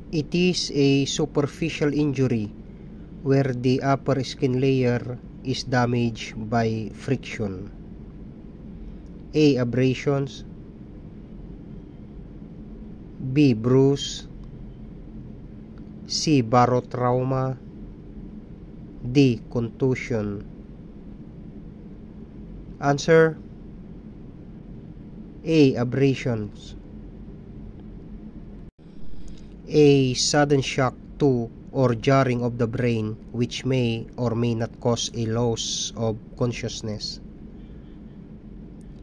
It is a superficial injury where the upper skin layer is damaged by friction. A. Abrasions. B. Bruise. C. Barotrauma. D. Contusion. Answer: A. Abrasions. A sudden shock to or jarring of the brain which may or may not cause a loss of consciousness.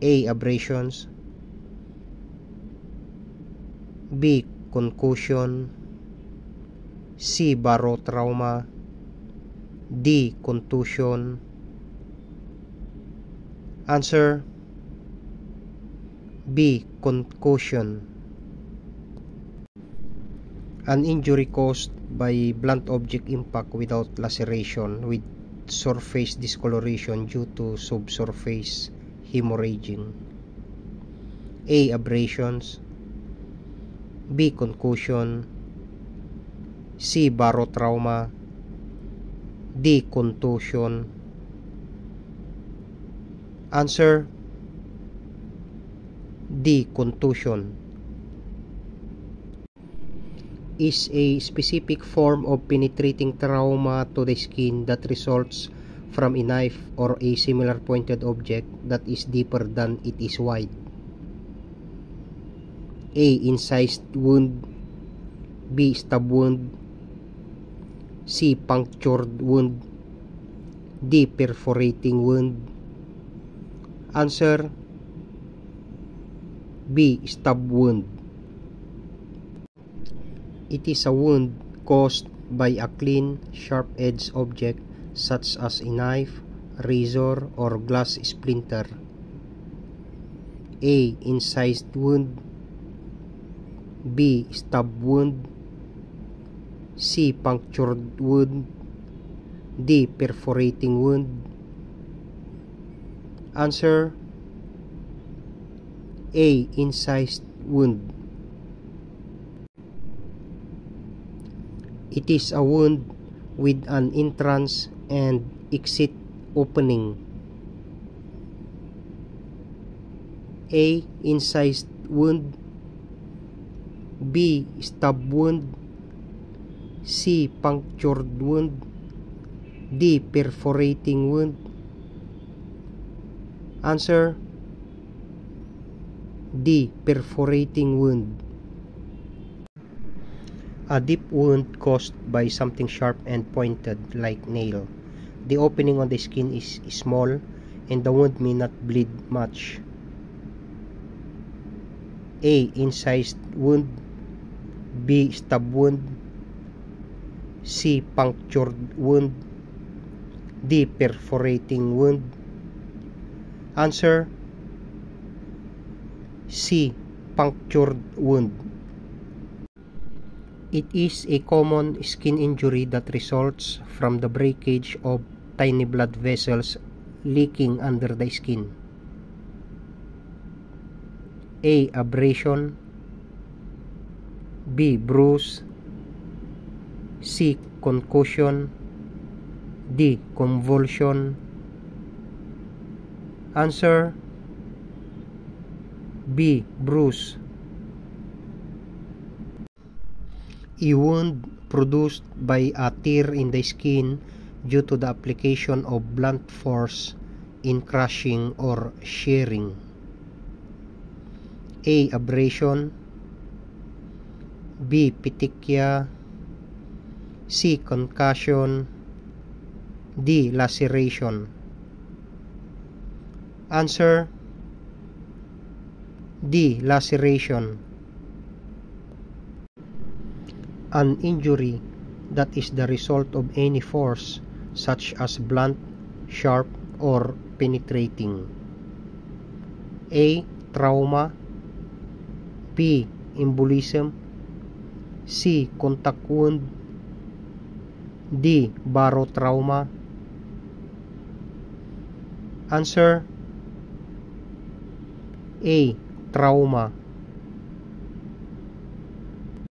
A. Abrasions. B. Concussion. C. Barotrauma. D. Contusion. Answer: B. Concussion. An injury caused by blunt object impact without laceration with surface discoloration due to subsurface hemorrhaging. A. Abrasions. B. Concussion. C. Barotrauma. D. Contusion. Answer: D. Contusion. Is a specific form of penetrating trauma to the skin that results from a knife or a similar pointed object that is deeper than it is wide. A. Incised wound. B. Stab wound. C. Punctured wound. D. Perforating wound. Answer: B. Stab wound. It is a wound caused by a clean, sharp-edged object such as a knife, razor, or glass splinter. A. Incised wound. B. Stab wound. C. Punctured wound. D. Perforating wound. Answer: A. Incised wound. It is a wound with an entrance and exit opening. A. Incised wound. B. Stab wound. C. Punctured wound. D. Perforating wound. Answer: D. Perforating wound. A deep wound caused by something sharp and pointed like nail. The opening on the skin is small and the wound may not bleed much. A. Incised wound. B. Stab wound. C. Punctured wound. D. Perforating wound. Answer: C. Punctured wound. It is a common skin injury that results from the breakage of tiny blood vessels leaking under the skin. A. Abrasion. B. Bruise. C. Concussion. D. Convulsion. Answer: B. Bruise. A wound produced by a tear in the skin due to the application of blunt force in crushing or shearing. A. Abrasion. B. Petechia. C. Concussion. D. Laceration. Answer: D. Laceration. An injury that is the result of any force such as blunt, sharp, or penetrating. A. Trauma. B. Embolism. C. Contact wound. D. Barotrauma. Answer: A. Trauma.